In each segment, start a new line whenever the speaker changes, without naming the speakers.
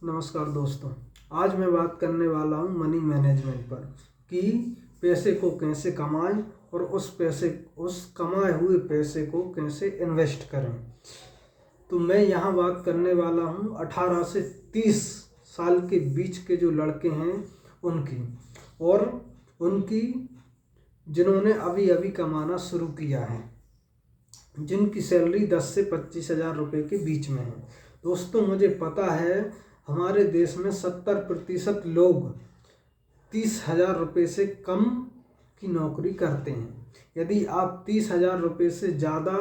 नमस्कार दोस्तों, आज मैं बात करने वाला हूँ मनी मैनेजमेंट पर कि पैसे को कैसे कमाएं और उस कमाए हुए पैसे को कैसे इन्वेस्ट करें। तो मैं यहाँ बात करने वाला हूँ 18 से 30 साल के बीच के जो लड़के हैं उनकी, और उनकी जिन्होंने अभी अभी कमाना शुरू किया है, जिनकी सैलरी 10 से 25 हज़ार रुपये के बीच में है। दोस्तों, मुझे पता है हमारे देश में 70% लोग 30,000 रुपये से कम की नौकरी करते हैं। यदि आप 30,000 रुपये से ज़्यादा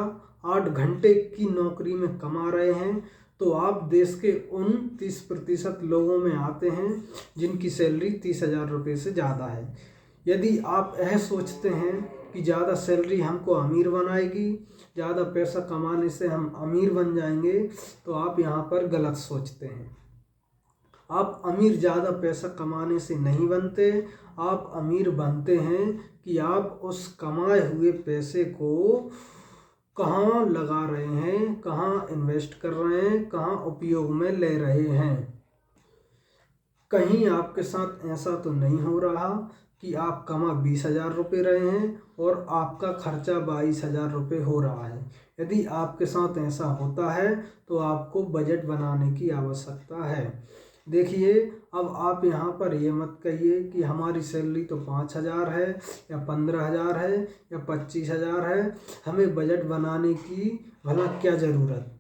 8 घंटे की नौकरी में कमा रहे हैं तो आप देश के उन 30% लोगों में आते हैं जिनकी सैलरी 30,000 रुपये से ज़्यादा है। यदि आप यह सोचते हैं कि ज़्यादा सैलरी हमको अमीर बनाएगी, ज़्यादा पैसा कमाने से हम अमीर बन जाएंगे, तो आप यहाँ पर गलत सोचते हैं। आप अमीर ज़्यादा पैसा कमाने से नहीं बनते, आप अमीर बनते हैं कि आप उस कमाए हुए पैसे को कहाँ लगा रहे हैं, कहाँ इन्वेस्ट कर रहे हैं, कहाँ उपयोग में ले रहे हैं। कहीं आपके साथ ऐसा तो नहीं हो रहा कि आप कमा 20,000 रुपये रहे हैं और आपका खर्चा 22,000 रुपये हो रहा है। यदि आपके साथ ऐसा होता है तो आपको बजट बनाने की आवश्यकता है। देखिए, अब आप यहाँ पर ये मत कहिए कि हमारी सैलरी तो 5,000 है या 15,000 है या 25,000 है, हमें बजट बनाने की भला क्या ज़रूरत।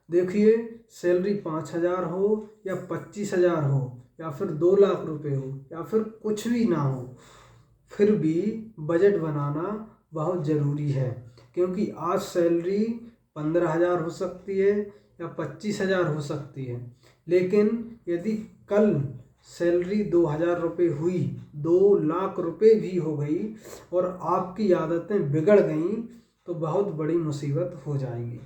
देखिए, सैलरी 5,000 हो या 25,000 हो या फिर 2 लाख रुपए हो या फिर कुछ भी ना हो, फिर भी बजट बनाना बहुत ज़रूरी है। क्योंकि आज सैलरी 15,000 हो सकती है या 25,000 हो सकती है, लेकिन यदि कल सैलरी 2,000 रुपये हुई, 2 लाख रुपये भी हो गई और आपकी आदतें बिगड़ गईं तो बहुत बड़ी मुसीबत हो जाएगी।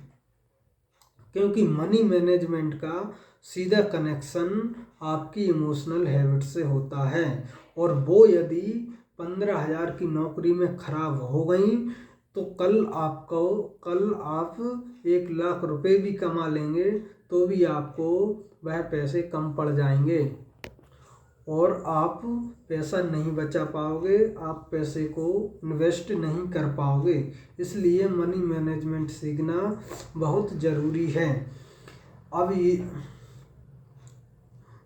क्योंकि मनी मैनेजमेंट का सीधा कनेक्शन आपकी इमोशनल हैबिट से होता है, और वो यदि 15,000 की नौकरी में खराब हो गई तो कल आप 1 लाख रुपए भी कमा लेंगे तो भी आपको वह पैसे कम पड़ जाएंगे और आप पैसा नहीं बचा पाओगे, आप पैसे को इन्वेस्ट नहीं कर पाओगे। इसलिए मनी मैनेजमेंट सीखना बहुत ज़रूरी है। अब ये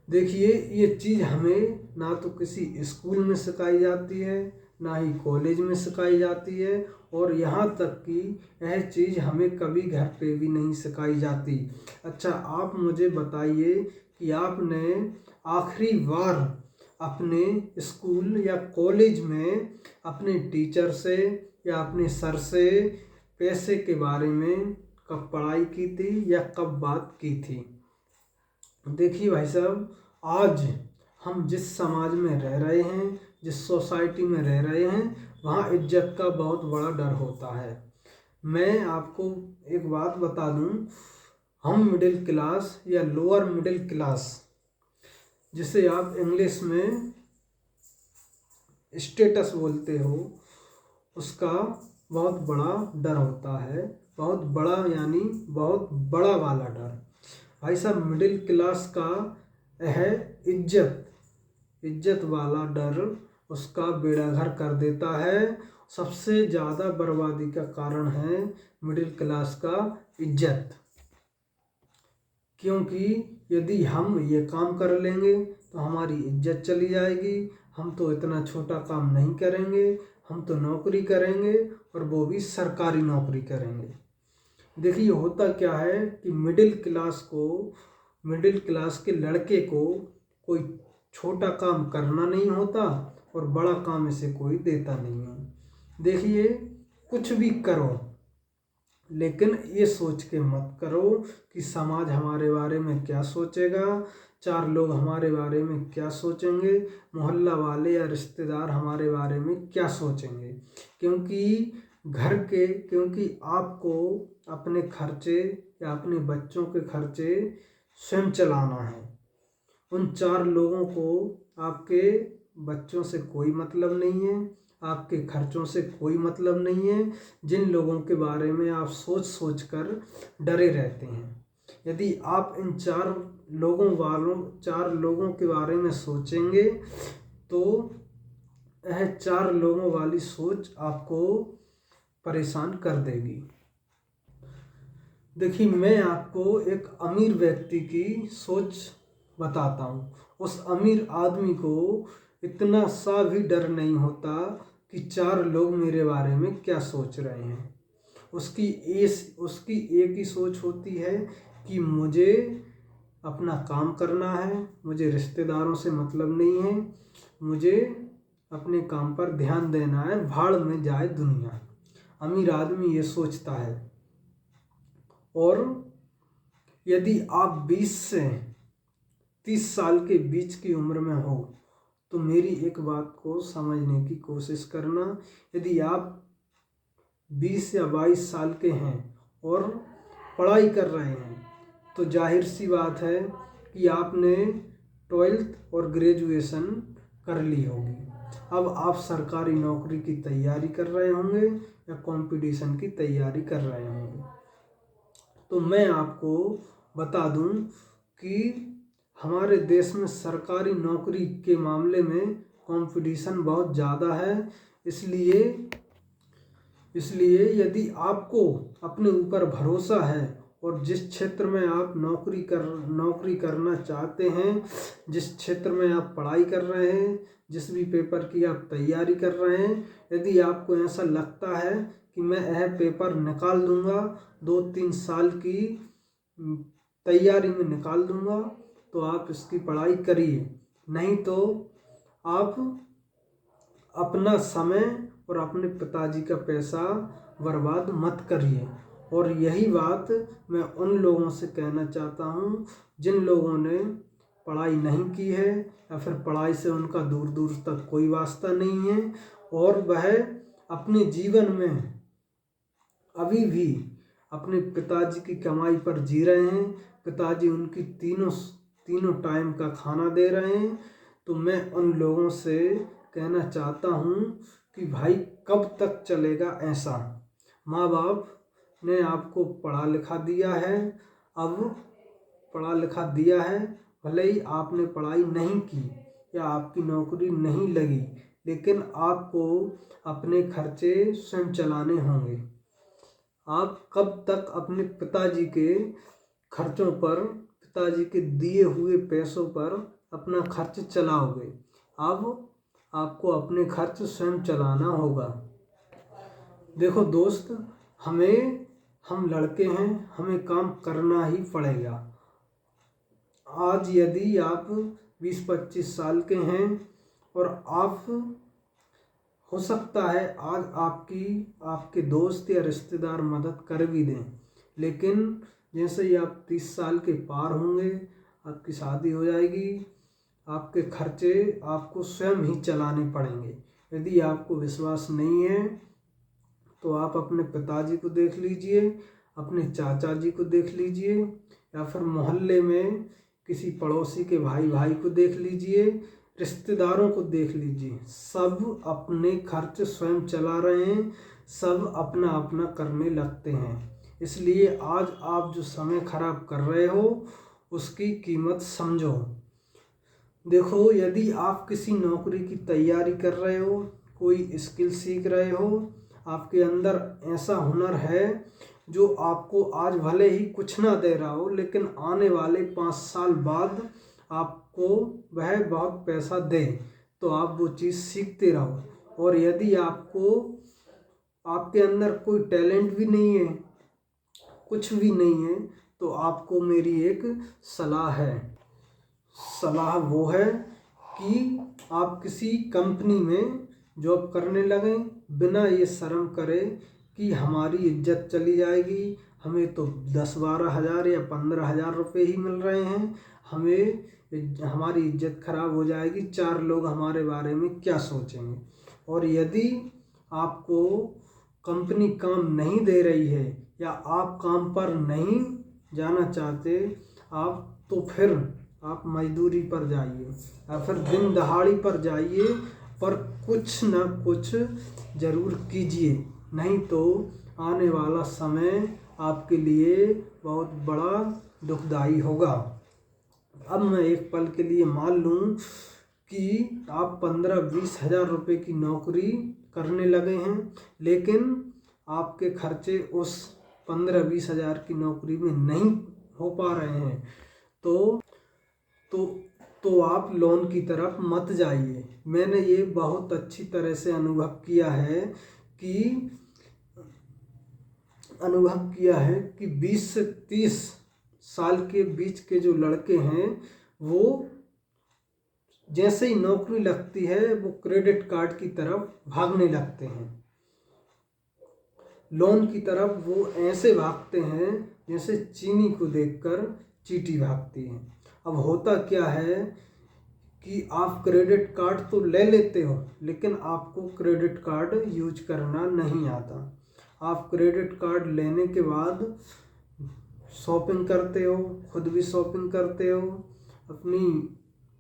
देखिए, ये चीज़ हमें ना तो किसी स्कूल में सिखाई जाती है, ना ही कॉलेज में सिखाई जाती है, और यहाँ तक कि यह चीज़ हमें कभी घर पे भी नहीं सिखाई जाती। अच्छा, आप मुझे बताइए कि आपने आखिरी बार अपने स्कूल या कॉलेज में अपने टीचर से या अपने सर से पैसे के बारे में कब पढ़ाई की थी या कब बात की थी। देखिए भाई साहब, आज हम जिस समाज में रह रहे हैं, जिस सोसाइटी में रह रहे हैं, वहाँ इज्जत का बहुत बड़ा डर होता है। मैं आपको एक बात बता दूं, हम मिडिल क्लास या लोअर मिडिल क्लास, जिसे आप इंग्लिश में स्टेटस बोलते हो, उसका बहुत बड़ा डर होता है। बहुत बड़ा यानी बहुत बड़ा वाला डर। भाई साहब, मिडिल क्लास का यह इज्जत वाला डर उसका बेड़ाघर कर देता है। सबसे ज़्यादा बर्बादी का कारण है मिडिल क्लास का इज्जत। क्योंकि यदि हम ये काम कर लेंगे तो हमारी इज्जत चली जाएगी, हम तो इतना छोटा काम नहीं करेंगे, हम तो नौकरी करेंगे और वो भी सरकारी नौकरी करेंगे। देखिए, होता क्या है कि मिडिल क्लास के लड़के को कोई छोटा काम करना नहीं होता और बड़ा काम इसे कोई देता नहीं है। देखिए, कुछ भी करो, लेकिन ये सोच के मत करो कि समाज हमारे बारे में क्या सोचेगा, 4 लोग हमारे बारे में क्या सोचेंगे, मोहल्ला वाले या रिश्तेदार हमारे बारे में क्या सोचेंगे। क्योंकि आपको अपने खर्चे या अपने बच्चों के खर्चे स्वयं चलाना है। उन 4 लोगों को आपके बच्चों से कोई मतलब नहीं है, आपके खर्चों से कोई मतलब नहीं है, जिन लोगों के बारे में आप सोच कर डरे रहते हैं। यदि आप इन चार लोगों के बारे में सोचेंगे तो यह 4 लोगों वाली सोच आपको परेशान कर देगी। देखिए, मैं आपको एक अमीर व्यक्ति की सोच बताता हूँ। उस अमीर आदमी को इतना सा भी डर नहीं होता कि 4 लोग मेरे बारे में क्या सोच रहे हैं। उसकी एक ही सोच होती है कि मुझे अपना काम करना है, मुझे रिश्तेदारों से मतलब नहीं है, मुझे अपने काम पर ध्यान देना है, भाड़ में जाए दुनिया। अमीर आदमी ये सोचता है। और यदि आप 20 से 30 साल के बीच की उम्र में हो तो मेरी एक बात को समझने की कोशिश करना। यदि आप 20 या 22 साल के हैं और पढ़ाई कर रहे हैं तो जाहिर सी बात है कि आपने 12th और ग्रेजुएशन कर ली होगी। अब आप सरकारी नौकरी की तैयारी कर रहे होंगे या कंपटीशन की तैयारी कर रहे होंगे। तो मैं आपको बता दूं कि हमारे देश में सरकारी नौकरी के मामले में कंपटीशन बहुत ज़्यादा है। इसलिए यदि आपको अपने ऊपर भरोसा है और जिस क्षेत्र में आप नौकरी करना चाहते हैं, जिस क्षेत्र में आप पढ़ाई कर रहे हैं, जिस भी पेपर की आप तैयारी कर रहे हैं, यदि आपको ऐसा लगता है कि मैं यह पेपर निकाल दूंगा, 2-3 साल की तैयारी में निकाल दूंगा, तो आप इसकी पढ़ाई करिए। नहीं तो आप अपना समय और अपने पिताजी का पैसा बर्बाद मत करिए। और यही बात मैं उन लोगों से कहना चाहता हूँ जिन लोगों ने पढ़ाई नहीं की है या फिर पढ़ाई से उनका दूर दूर तक कोई वास्ता नहीं है और वह अपने जीवन में अभी भी अपने पिताजी की कमाई पर जी रहे हैं। पिताजी उनकी तीनों टाइम का खाना दे रहे हैं। तो मैं उन लोगों से कहना चाहता हूँ कि भाई, कब तक चलेगा ऐसा। माँ बाप ने आपको पढ़ा लिखा दिया है, भले ही आपने पढ़ाई नहीं की या आपकी नौकरी नहीं लगी, लेकिन आपको अपने खर्चे स्वयं चलाने होंगे। आप कब तक अपने पिताजी के खर्चों पर, पिताजी के दिए हुए पैसों पर अपना खर्च चलाओगे? अब आपको अपने खर्च स्वयं चलाना होगा। देखो दोस्त, हम लड़के हैं, हमें काम करना ही पड़ेगा। आज यदि आप 20-25 साल के हैं और आप, हो सकता है आज आपके दोस्त या रिश्तेदार मदद कर भी दें, लेकिन जैसे ही आप 30 साल के पार होंगे, आपकी शादी हो जाएगी, आपके खर्चे आपको स्वयं ही चलाने पड़ेंगे। यदि आपको विश्वास नहीं है तो आप अपने पिताजी को देख लीजिए, अपने चाचा जी को देख लीजिए, या फिर मोहल्ले में किसी पड़ोसी के भाई को देख लीजिए, रिश्तेदारों को देख लीजिए। सब अपने खर्च स्वयं चला रहे हैं, सब अपना अपना करने लगते हैं। इसलिए आज आप जो समय खराब कर रहे हो उसकी कीमत समझो। देखो, यदि आप किसी नौकरी की तैयारी कर रहे हो, कोई स्किल सीख रहे हो, आपके अंदर ऐसा हुनर है जो आपको आज भले ही कुछ ना दे रहा हो, लेकिन आने वाले 5 साल बाद आपको वह बहुत पैसा दे, तो आप वो चीज़ सीखते रहो। और यदि आपके अंदर कोई टैलेंट भी नहीं है, कुछ भी नहीं है, तो आपको मेरी एक सलाह वो है कि आप किसी कंपनी में जॉब करने लगें, बिना ये शर्म करे कि हमारी इज्जत चली जाएगी, हमें तो 10-12 हज़ार या 15 हज़ार रुपये ही मिल रहे हैं, हमारी इज्जत खराब हो जाएगी, 4 लोग हमारे बारे में क्या सोचेंगे। और यदि आपको कंपनी काम नहीं दे रही है या आप काम पर नहीं जाना चाहते, तो फिर आप मजदूरी पर जाइए या फिर दिन दहाड़ी पर जाइए, पर कुछ ना कुछ ज़रूर कीजिए। नहीं तो आने वाला समय आपके लिए बहुत बड़ा दुखदाई होगा। अब मैं एक पल के लिए मान लूँ कि आप 15-20 हज़ार रुपये की नौकरी करने लगे हैं, लेकिन आपके खर्चे उस 15-20 हज़ार की नौकरी में नहीं हो पा रहे हैं, तो आप लोन की तरफ मत जाइए। मैंने ये बहुत अच्छी तरह से अनुभव किया है कि 20 से 30 साल के बीच के जो लड़के हैं वो जैसे ही नौकरी लगती है वो क्रेडिट कार्ड की तरफ भागने लगते हैं, लोन की तरफ वो ऐसे भागते हैं जैसे चीनी को देखकर चींटी भागती है। अब होता क्या है कि आप क्रेडिट कार्ड तो ले लेते हो, लेकिन आपको क्रेडिट कार्ड यूज करना नहीं आता। आप क्रेडिट कार्ड लेने के बाद शॉपिंग करते हो, खुद भी शॉपिंग करते हो, अपनी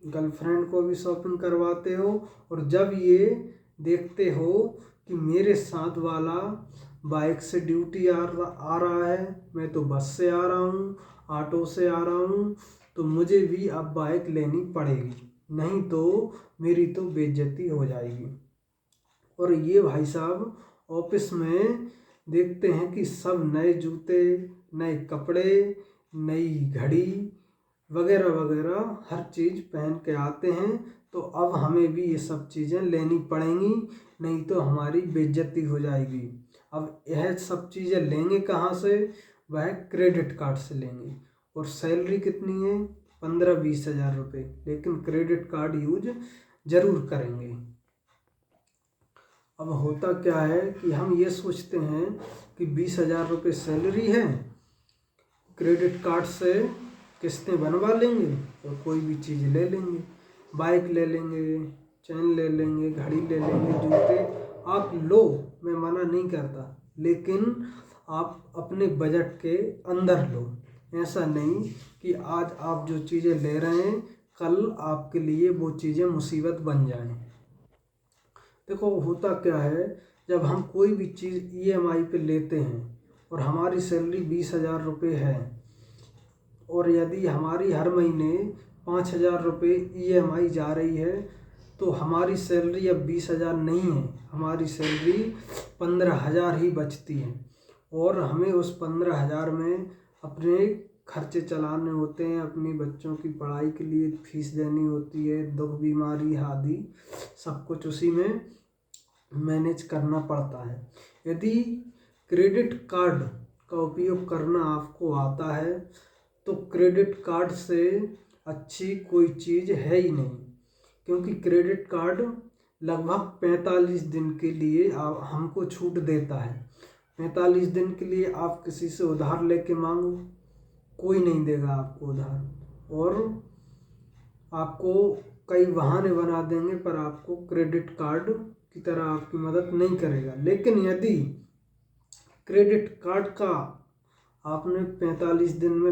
गर्लफ्रेंड को भी शॉपिंग करवाते हो, और जब ये देखते हो कि मेरे साथ वाला बाइक से ड्यूटी आ रहा है, मैं तो बस से आ रहा हूँ, ऑटो से आ रहा हूँ, तो मुझे भी अब बाइक लेनी पड़ेगी, नहीं तो मेरी तो बेइज्जती हो जाएगी। और ये भाई साहब ऑफिस में देखते हैं कि सब नए जूते, नए कपड़े, नई घड़ी वगैरह वगैरह हर चीज़ पहन के आते हैं, तो अब हमें भी ये सब चीज़ें लेनी पड़ेंगी, नहीं तो हमारी बेइज्जती हो जाएगी। अब यह सब चीज़ें लेंगे कहाँ से? वह क्रेडिट कार्ड से लेंगे। और सैलरी कितनी है? 15-20 हज़ार रुपये, लेकिन क्रेडिट कार्ड यूज ज़रूर करेंगे। अब होता क्या है कि हम ये सोचते हैं कि 20 हज़ार रुपये सैलरी है, क्रेडिट कार्ड से किस्तें बनवा लेंगे और कोई भी चीज़ ले लेंगे, बाइक ले लेंगे, चैन ले लेंगे, घड़ी ले लेंगे, जूते आप लो, मैं मना नहीं करता, लेकिन आप अपने बजट के अंदर लो। ऐसा नहीं कि आज आप जो चीज़ें ले रहे हैं कल आपके लिए वो चीज़ें मुसीबत बन जाएं। देखो होता क्या है, जब हम कोई भी चीज़ EMI पे लेते हैं और हमारी सैलरी 20 हज़ार रुपये है, और यदि हमारी हर महीने 5 हज़ार रुपये EMI जा रही है, तो हमारी सैलरी अब 20 हज़ार नहीं है, हमारी सैलरी 15 हज़ार ही बचती है, और हमें उस 15 हज़ार में अपने खर्चे चलाने होते हैं, अपनी बच्चों की पढ़ाई के लिए फीस देनी होती है, दुख बीमारी आदि सब कुछ उसी में मैनेज करना पड़ता है। यदि क्रेडिट कार्ड का उपयोग करना आपको आता है तो क्रेडिट कार्ड से अच्छी कोई चीज़ है ही नहीं, क्योंकि क्रेडिट कार्ड लगभग 45 दिन के लिए हमको छूट देता है। 45 दिन के लिए आप किसी से उधार लेके मांगो, कोई नहीं देगा आपको उधार, और आपको कई बहाने बना देंगे, पर आपको क्रेडिट कार्ड की तरह आपकी मदद नहीं करेगा। लेकिन यदि क्रेडिट कार्ड का आपने 45 दिन में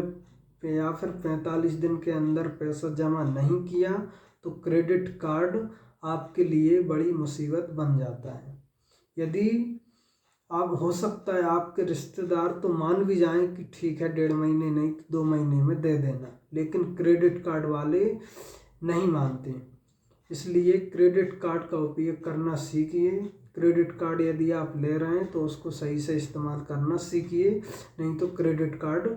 या फिर 45 दिन के अंदर पैसा जमा नहीं किया, तो क्रेडिट कार्ड आपके लिए बड़ी मुसीबत बन जाता है। यदि आप, हो सकता है आपके रिश्तेदार तो मान भी जाएं कि ठीक है 1.5 महीने नहीं तो 2 महीने में दे देना, लेकिन क्रेडिट कार्ड वाले नहीं मानते। इसलिए क्रेडिट कार्ड का उपयोग करना सीखिए। क्रेडिट कार्ड यदि आप ले रहे हैं तो उसको सही से इस्तेमाल करना सीखिए, नहीं तो क्रेडिट कार्ड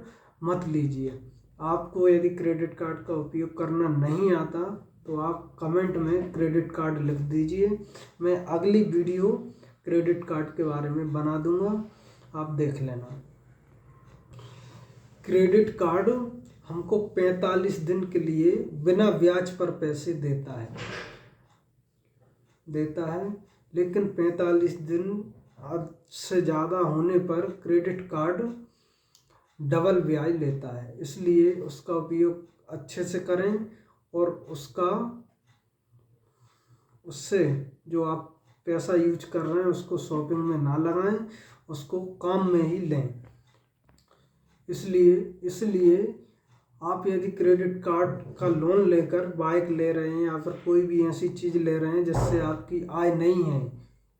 मत लीजिए। आपको यदि क्रेडिट कार्ड का उपयोग करना नहीं आता तो आप कमेंट में क्रेडिट कार्ड लिख दीजिए, मैं अगली वीडियो क्रेडिट कार्ड के बारे में बना दूंगा, आप देख लेना। क्रेडिट कार्ड हमको 45 दिन के लिए बिना ब्याज पर पैसे देता है, लेकिन 45 दिन से ज़्यादा होने पर क्रेडिट कार्ड डबल ब्याज लेता है। इसलिए उसका उपयोग अच्छे से करें, और उससे जो आप पैसा यूज कर रहे हैं उसको शॉपिंग में ना लगाएं, उसको काम में ही लें। इसलिए आप यदि क्रेडिट कार्ड का लोन लेकर बाइक ले रहे हैं या फिर कोई भी ऐसी चीज़ ले रहे हैं जिससे आपकी आय नहीं है,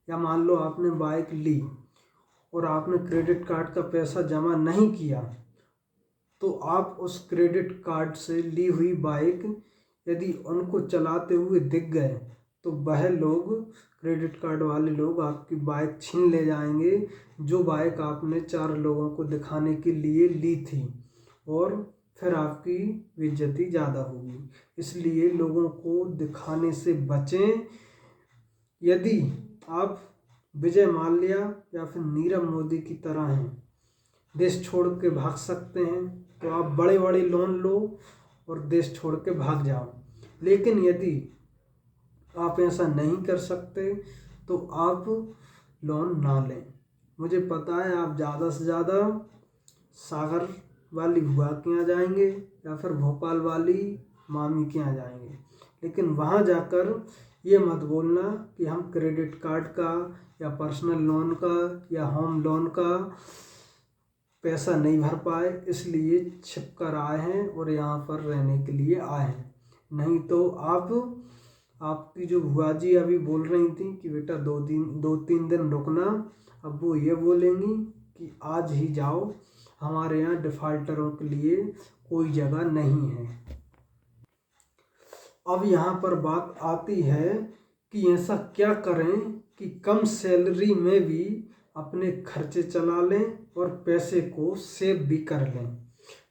या मान लो आपने बाइक ली और आपने क्रेडिट कार्ड का पैसा जमा नहीं किया, तो आप उस क्रेडिट कार्ड से ली हुई बाइक यदि उनको चलाते हुए दिख गए तो वह लोग, क्रेडिट कार्ड वाले लोग, आपकी बाइक छीन ले जाएंगे, जो बाइक आपने 4 लोगों को दिखाने के लिए ली थी, और फिर आपकी बेइज्जती ज़्यादा होगी। इसलिए लोगों को दिखाने से बचें। यदि आप विजय माल्या या फिर नीरव मोदी की तरह हैं, देश छोड़ के भाग सकते हैं, तो आप बड़े बड़े लोन लो और देश छोड़ के भाग जाओ। लेकिन यदि आप ऐसा नहीं कर सकते तो आप लोन ना लें। मुझे पता है आप ज़्यादा से ज़्यादा सागर वाली बुआ के यहाँ जाएंगे या फिर भोपाल वाली मामी के यहाँ जाएंगे, लेकिन वहाँ जाकर ये मत बोलना कि हम क्रेडिट कार्ड का या पर्सनल लोन का या होम लोन का पैसा नहीं भर पाए, इसलिए छिप कर आए हैं और यहाँ पर रहने के लिए आए हैं। नहीं तो आपकी जो बुआ जी अभी बोल रही थी कि बेटा 2-3 दिन रुकना, अब वो ये बोलेंगी कि आज ही जाओ, हमारे यहाँ डिफ़ाल्टरों के लिए कोई जगह नहीं है। अब यहाँ पर बात आती है कि ऐसा क्या करें कि कम सैलरी में भी अपने खर्चे चला लें और पैसे को सेव भी कर लें।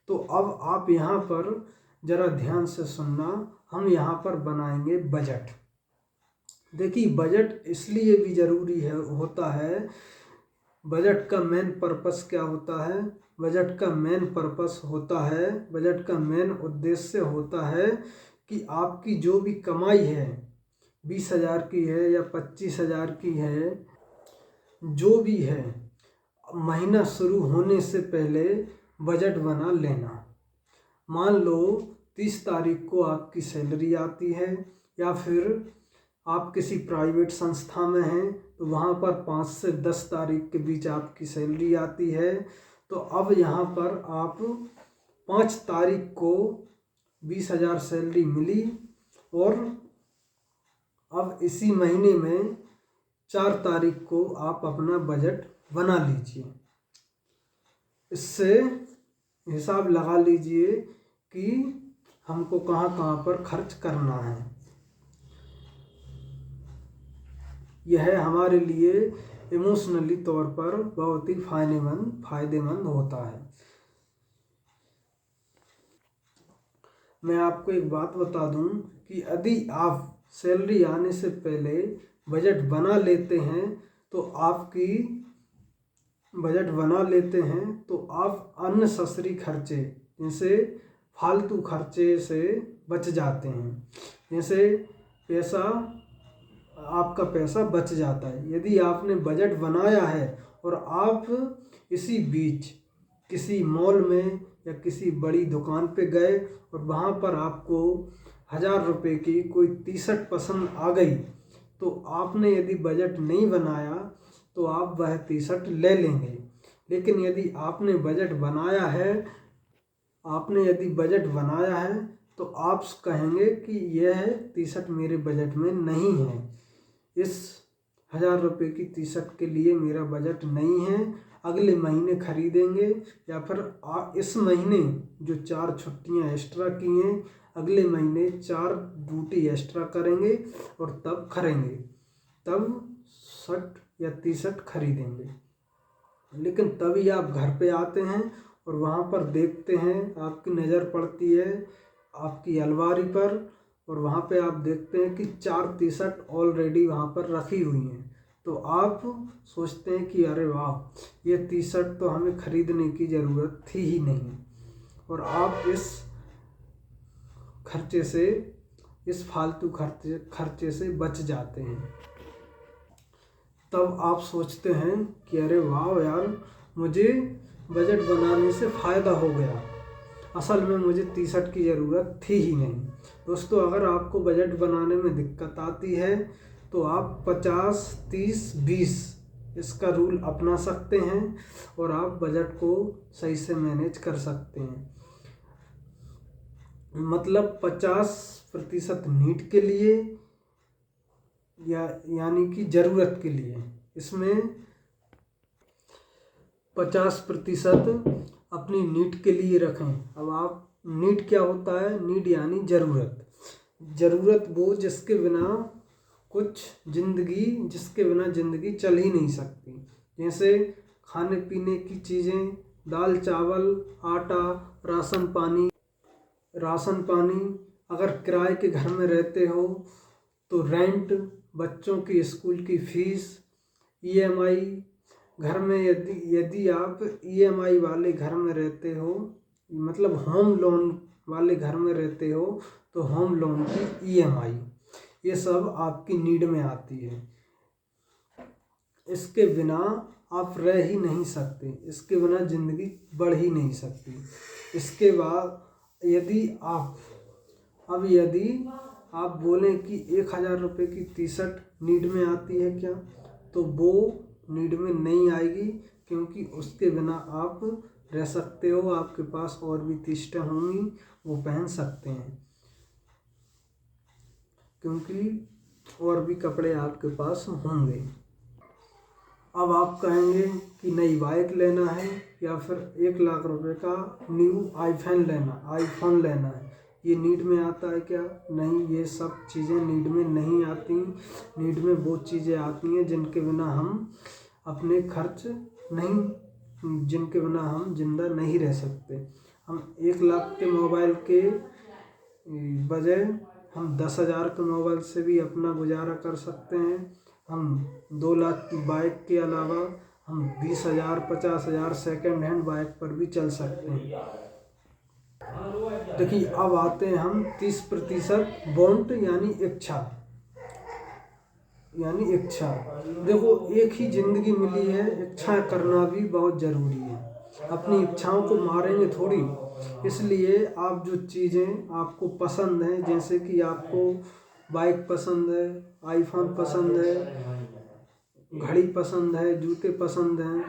तो अब आप यहाँ पर ज़रा ध्यान से सुनना, हम यहाँ पर बनाएंगे बजट। देखिए, बजट इसलिए भी ज़रूरी होता है। बजट का मेन पर्पस क्या होता है? बजट का मेन उद्देश्य होता है कि आपकी जो भी कमाई है, 20,000 की है या 25,000 की है, जो भी है, महीना शुरू होने से पहले बजट बना लेना। मान लो 30 तारीख को आपकी सैलरी आती है, या फिर आप किसी प्राइवेट संस्था में हैं तो वहाँ पर 5 से 10 तारीख के बीच आपकी सैलरी आती है। तो अब यहाँ पर आप 5 तारीख को 20,000 सैलरी मिली, और अब इसी महीने में 4 तारीख को आप अपना बजट बना लीजिए। इससे हिसाब लगा लीजिए कि हमको कहाँ कहाँ पर खर्च करना है। यह हमारे लिए इमोशनली तौर पर बहुत ही फायदेमंद होता है। मैं आपको एक बात बता दूं कि यदि आप सैलरी आने से पहले बजट बना लेते हैं तो आप अननेसेसरी खर्चे, जैसे फालतू खर्चे से बच जाते हैं। जैसे आपका पैसा बच जाता है। यदि आपने बजट बनाया है और आप इसी बीच किसी मॉल में या किसी बड़ी दुकान पे गए और वहाँ पर आपको 1,000 रुपये की कोई टी-शर्ट पसंद आ गई, तो आपने यदि बजट नहीं बनाया तो आप वह टी-शर्ट ले लेंगे। लेकिन यदि आपने बजट बनाया है तो आप कहेंगे कि यह टी-शर्ट मेरे बजट में नहीं है, इस 1,000 रुपये की टी-शर्ट के लिए मेरा बजट नहीं है, अगले महीने खरीदेंगे, या फिर इस महीने जो 4 छुट्टियां एक्स्ट्रा की हैं, अगले महीने 4 ड्यूटी एक्स्ट्रा करेंगे और तब शर्ट या टी-शर्ट खरीदेंगे। लेकिन तभी आप घर पे आते हैं और वहाँ पर देखते हैं, आपकी नज़र पड़ती है आपकी अलमारी पर, और वहाँ पे आप देखते हैं कि 4 टी-शर्ट ऑलरेडी वहाँ पर रखी हुई हैं। तो आप सोचते हैं कि अरे वाह, ये टी-शर्ट तो हमें खरीदने की ज़रूरत थी ही नहीं, और आप इस फालतू खर्चे से बच जाते हैं। तब आप सोचते हैं कि अरे वाह यार, मुझे बजट बनाने से फ़ायदा हो गया, असल में मुझे टी-शर्ट की ज़रूरत थी ही नहीं। दोस्तों, अगर आपको बजट बनाने में दिक्कत आती है तो आप 50-30-20 इसका रूल अपना सकते हैं और आप बजट को सही से मैनेज कर सकते हैं। मतलब 50% नीड के लिए, यानी कि ज़रूरत के लिए, इसमें 50% अपनी नीड के लिए रखें। अब आप नीड क्या होता है? नीड यानी ज़रूरत। ज़रूरत वो जिसके बिना ज़िंदगी चल ही नहीं सकती। जैसे खाने पीने की चीज़ें, दाल चावल, आटा, राशन पानी। अगर किराए के घर में रहते हो तो रेंट, बच्चों की स्कूल की फीस, EMI। घर में यदि आप EMI वाले घर में रहते हो, मतलब होम लोन वाले घर में रहते हो, तो होम लोन की EMI, ये सब आपकी नीड में आती है। इसके बिना आप रह ही नहीं सकते, इसके बिना ज़िंदगी बढ़ ही नहीं सकती। इसके बाद यदि आप बोलें कि 1000 रुपये की टी-शर्ट नीड में आती है क्या, तो वो नीड में नहीं आएगी, क्योंकि उसके बिना आप रह सकते हो। आपके पास और भी टी-शर्टें होंगी, वो पहन सकते हैं, क्योंकि और भी कपड़े आपके पास होंगे। अब आप कहेंगे कि नई बाइक लेना है या फिर 1 लाख रुपए का न्यू आईफोन लेना है, ये नीड में आता है क्या? नहीं, ये सब चीज़ें नीड में नहीं आती। नीड में वो चीज़ें आती हैं जिनके बिना हम जिंदा नहीं रह सकते। हम 1 लाख के मोबाइल के बजाय हम 10,000 के मोबाइल से भी अपना गुजारा कर सकते हैं। हम 2 लाख की बाइक के अलावा हम 20,000, 50,000 सेकेंड हैंड बाइक पर भी चल सकते हैं। देखिए, अब आते हैं हम 30% वांट यानी इच्छा। देखो, एक ही जिंदगी मिली है, इच्छा करना भी बहुत ज़रूरी है। अपनी इच्छाओं को मारेंगे थोड़ी। इसलिए आप जो चीज़ें आपको पसंद हैं, जैसे कि आपको बाइक पसंद है, आईफोन पसंद है, घड़ी पसंद है, जूते पसंद हैं,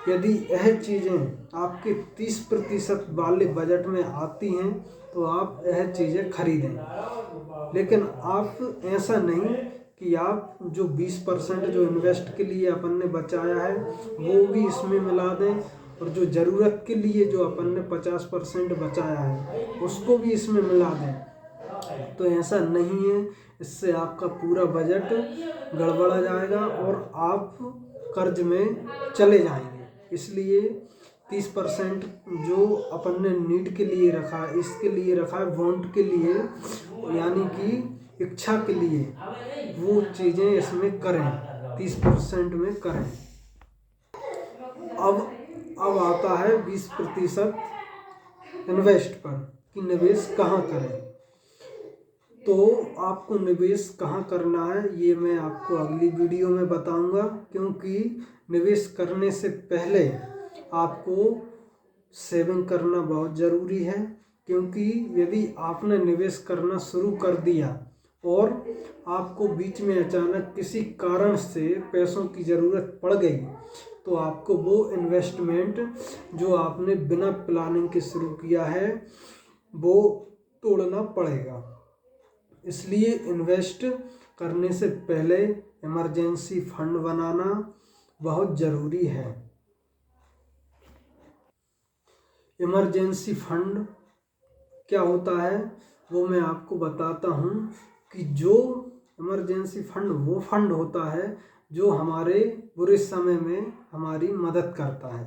यदि यह चीज़ें आपके 30% वाले बजट में आती हैं तो आप यह चीज़ें खरीदें। लेकिन आप ऐसा नहीं कि आप जो 20% जो इन्वेस्ट के लिए अपन ने बचाया है वो भी इसमें मिला दें, और जो ज़रूरत के लिए जो अपन ने 50% बचाया है उसको भी इसमें मिला दें। तो ऐसा नहीं है, इससे आपका पूरा बजट गड़बड़ा जाएगा और आप कर्ज में चले जाएंगे। इसलिए 30% जो अपन ने नीड के लिए रखा है, इसके लिए रखा है, वांट के लिए यानी कि इच्छा के लिए, वो चीज़ें इसमें करें, 30% में करें। अब आता है 20% इन्वेस्ट पर, कि निवेश कहाँ करें। तो आपको निवेश कहाँ करना है ये मैं आपको अगली वीडियो में बताऊंगा, क्योंकि निवेश करने से पहले आपको सेविंग करना बहुत ज़रूरी है। क्योंकि यदि आपने निवेश करना शुरू कर दिया और आपको बीच में अचानक किसी कारण से पैसों की ज़रूरत पड़ गई, तो आपको वो इन्वेस्टमेंट जो आपने बिना प्लानिंग के शुरू किया है वो तोड़ना पड़ेगा। इसलिए इन्वेस्ट करने से पहले इमरजेंसी फंड बनाना बहुत ज़रूरी है। इमरजेंसी फंड क्या होता है वो मैं आपको बताता हूँ, कि जो इमरजेंसी फंड वो फंड होता है जो हमारे बुरे समय में हमारी मदद करता है।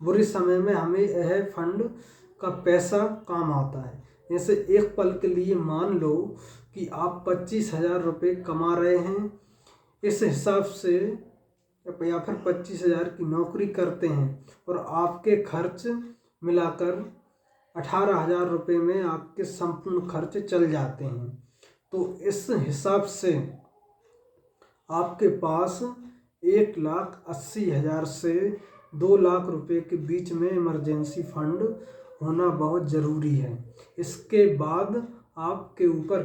बुरे समय में हमें यह फंड का पैसा काम आता है। जैसे एक पल के लिए मान लो कि आप 25,000 रुपये कमा रहे हैं, इस हिसाब से, या फिर 25,000 की नौकरी करते हैं और आपके खर्च मिलाकर 18,000 रुपये में आपके संपूर्ण खर्च चल जाते हैं। तो इस हिसाब से आपके पास 1,80,000 से 2 लाख रुपए के बीच में इमरजेंसी फंड होना बहुत ज़रूरी है। इसके बाद आपके ऊपर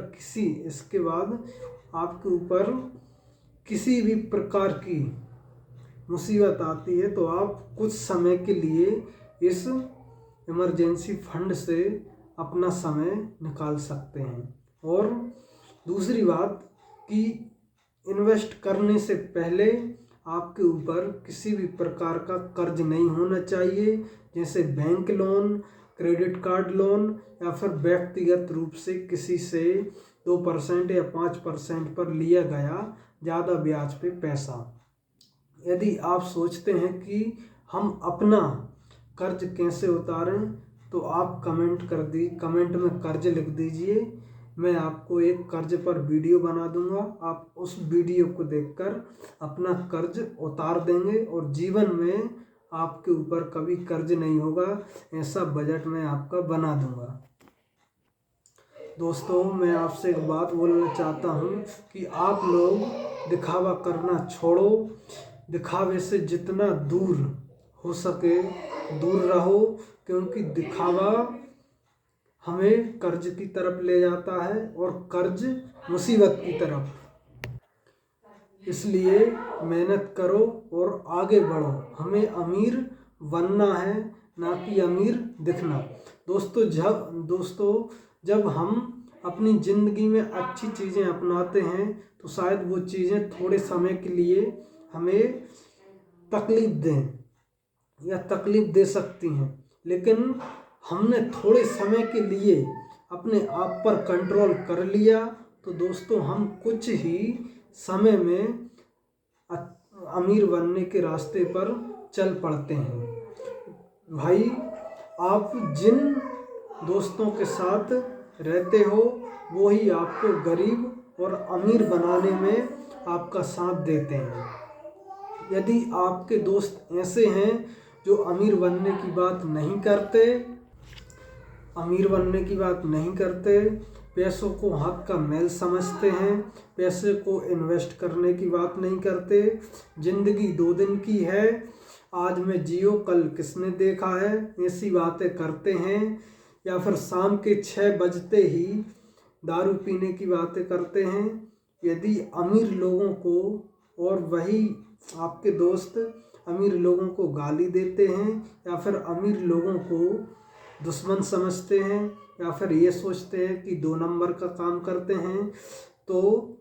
किसी भी प्रकार की मुसीबत आती है तो आप कुछ समय के लिए इस इमरजेंसी फंड से अपना समय निकाल सकते हैं। और दूसरी बात कि इन्वेस्ट करने से पहले आपके ऊपर किसी भी प्रकार का कर्ज नहीं होना चाहिए, जैसे bank loan, credit card loan या फिर व्यक्तिगत रूप से किसी से 2% या 5% पर लिया गया ज़्यादा ब्याज पे पैसा। यदि आप सोचते हैं कि हम अपना कर्ज कैसे उतारें, तो आप कमेंट में कर्ज लिख दीजिए। मैं आपको एक कर्ज पर वीडियो बना दूंगा, आप उस वीडियो को देखकर अपना कर्ज उतार देंगे और जीवन में आपके ऊपर कभी कर्ज नहीं होगा, ऐसा बजट मैं आपका बना दूंगा। दोस्तों, मैं आपसे एक बात बोलना चाहता हूँ कि आप लोग दिखावा करना छोड़ो, दिखावे से जितना दूर हो सके दूर रहो, क्योंकि दिखावा हमें कर्ज की तरफ ले जाता है और कर्ज मुसीबत की तरफ। इसलिए मेहनत करो और आगे बढ़ो, हमें अमीर बनना है, ना कि अमीर दिखना। दोस्तों जब हम अपनी ज़िंदगी में अच्छी चीज़ें अपनाते हैं तो शायद वो चीज़ें थोड़े समय के लिए हमें तकलीफ़ दें या तकलीफ़ दे सकती हैं, लेकिन हमने थोड़े समय के लिए अपने आप पर कंट्रोल कर लिया तो दोस्तों हम कुछ ही समय में अमीर बनने के रास्ते पर चल पड़ते हैं। भाई, आप जिन दोस्तों के साथ रहते हो वो ही आपको गरीब और अमीर बनाने में आपका साथ देते हैं। यदि आपके दोस्त ऐसे हैं जो अमीर बनने की बात नहीं करते, पैसों को हक का मैल समझते हैं, पैसे को इन्वेस्ट करने की बात नहीं करते, जिंदगी 2 दिन की है, आज मैं जियो कल किसने देखा है, ऐसी बातें करते हैं, या फिर शाम के 6 बजते ही दारू पीने की बातें करते हैं। यदि अमीर लोगों को और वही आपके दोस्त अमीर लोगों को गाली देते हैं या फिर अमीर लोगों को दुश्मन समझते हैं या फिर ये सोचते हैं कि 2 नंबर का काम करते हैं, तो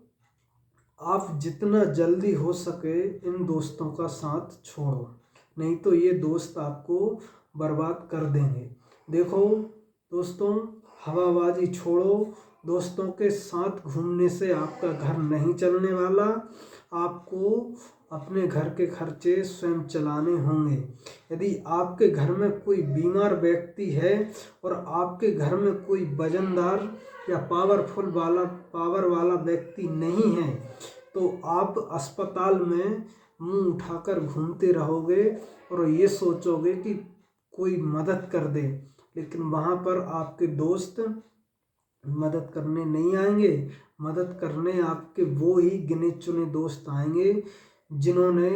आप जितना जल्दी हो सके इन दोस्तों का साथ छोड़ो, नहीं तो ये दोस्त आपको बर्बाद कर देंगे। देखो दोस्तों, हवाबाजी छोड़ो, दोस्तों के साथ घूमने से आपका घर नहीं चलने वाला, आपको अपने घर के खर्चे स्वयं चलाने होंगे। यदि आपके घर में कोई बीमार व्यक्ति है और आपके घर में कोई वजनदार या पावर वाला व्यक्ति नहीं है, तो आप अस्पताल में मुंह उठाकर घूमते रहोगे और ये सोचोगे कि कोई मदद कर दे, लेकिन वहाँ पर आपके दोस्त मदद करने नहीं आएंगे। मदद करने आपके वो ही गिने चुने दोस्त आएंगे जिन्होंने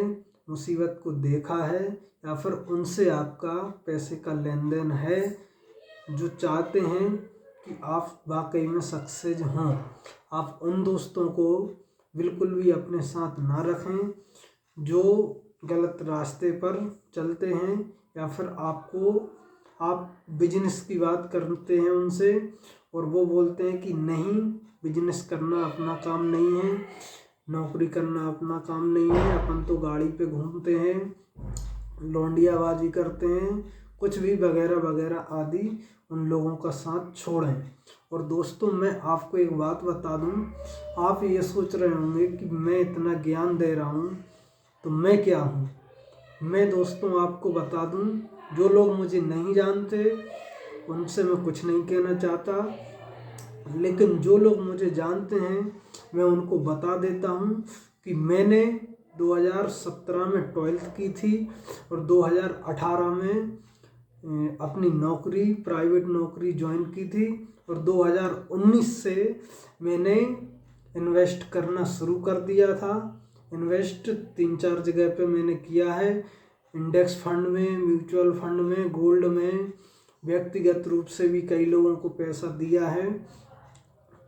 मुसीबत को देखा है या फिर उनसे आपका पैसे का लेन देन है, जो चाहते हैं कि आप वाकई में सक्सेस हों। आप उन दोस्तों को बिल्कुल भी अपने साथ ना रखें जो गलत रास्ते पर चलते हैं या फिर आप बिजनेस की बात करते हैं उनसे और वो बोलते हैं कि नहीं, बिजनेस करना अपना काम नहीं है, नौकरी करना अपना काम नहीं है, अपन तो गाड़ी पे घूमते हैं, लौंडियाबाजी करते हैं, कुछ भी वगैरह वगैरह आदि। उन लोगों का साथ छोड़ें। और दोस्तों, मैं आपको एक बात बता दूं, आप ये सोच रहे होंगे कि मैं इतना ज्ञान दे रहा हूँ तो मैं क्या हूँ। मैं दोस्तों आपको बता दूं, जो लोग मुझे नहीं जानते उनसे मैं कुछ नहीं कहना चाहता, लेकिन जो लोग मुझे जानते हैं मैं उनको बता देता हूँ कि मैंने 2017 में 12th की थी और 2018 में अपनी प्राइवेट नौकरी ज्वाइन की थी और 2019 से मैंने इन्वेस्ट करना शुरू कर दिया था। इन्वेस्ट 3-4 जगह पे मैंने किया है, इंडेक्स फंड में, म्यूचुअल फंड में, गोल्ड में, व्यक्तिगत रूप से भी कई लोगों को पैसा दिया है।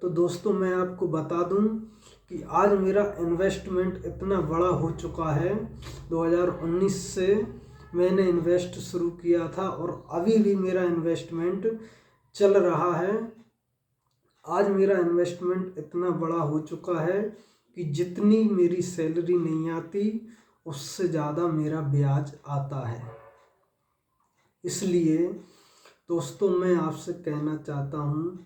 तो दोस्तों, मैं आपको बता दूं कि आज मेरा इन्वेस्टमेंट इतना बड़ा हो चुका है, 2019 से मैंने इन्वेस्ट शुरू किया था और अभी भी मेरा इन्वेस्टमेंट चल रहा है। आज मेरा इन्वेस्टमेंट इतना बड़ा हो चुका है कि जितनी मेरी सैलरी नहीं आती उससे ज़्यादा मेरा ब्याज आता है। इसलिए दोस्तों मैं आपसे कहना चाहता हूँ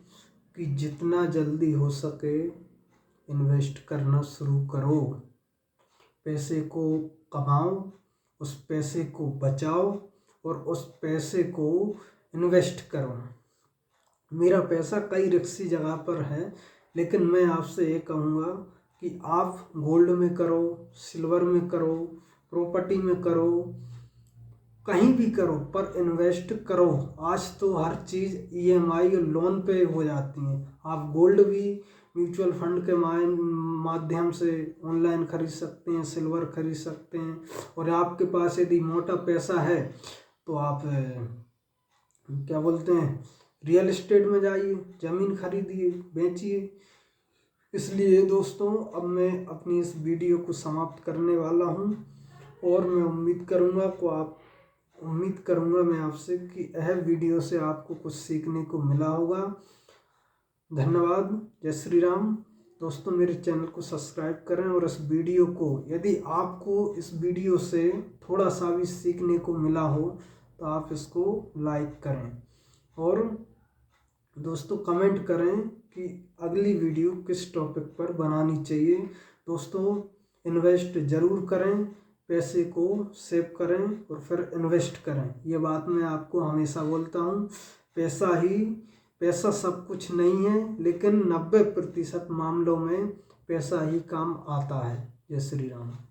कि जितना जल्दी हो सके इन्वेस्ट करना शुरू करो, पैसे को कमाओ, उस पैसे को बचाओ और उस पैसे को इन्वेस्ट करो। मेरा पैसा कई रिस्की जगह पर है, लेकिन मैं आपसे ये कहूँगा कि आप गोल्ड में करो, सिल्वर में करो, प्रॉपर्टी में करो, कहीं भी करो, पर इन्वेस्ट करो। आज तो हर चीज़ EMI और लोन पे हो जाती है। आप गोल्ड भी म्यूचुअल फंड के माध्यम से ऑनलाइन खरीद सकते हैं, सिल्वर खरीद सकते हैं। और आपके पास यदि मोटा पैसा है तो आप क्या बोलते हैं, रियल एस्टेट में जाइए, ज़मीन खरीदिए, बेचिए। इसलिए दोस्तों अब मैं अपनी इस वीडियो को समाप्त करने वाला हूँ और मैं उम्मीद करूँगा मैं आपसे कि यह वीडियो से आपको कुछ सीखने को मिला होगा। धन्यवाद। जय श्री राम। दोस्तों मेरे चैनल को सब्सक्राइब करें और इस वीडियो को, यदि आपको इस वीडियो से थोड़ा सा भी सीखने को मिला हो तो आप इसको लाइक करें और दोस्तों कमेंट करें कि अगली वीडियो किस टॉपिक पर बनानी चाहिए। दोस्तों इन्वेस्ट ज़रूर करें, पैसे को सेव करें और फिर इन्वेस्ट करें। ये बात मैं आपको हमेशा बोलता हूँ। पैसा सब कुछ नहीं है, लेकिन 90% मामलों में पैसा ही काम आता है। जय श्री राम।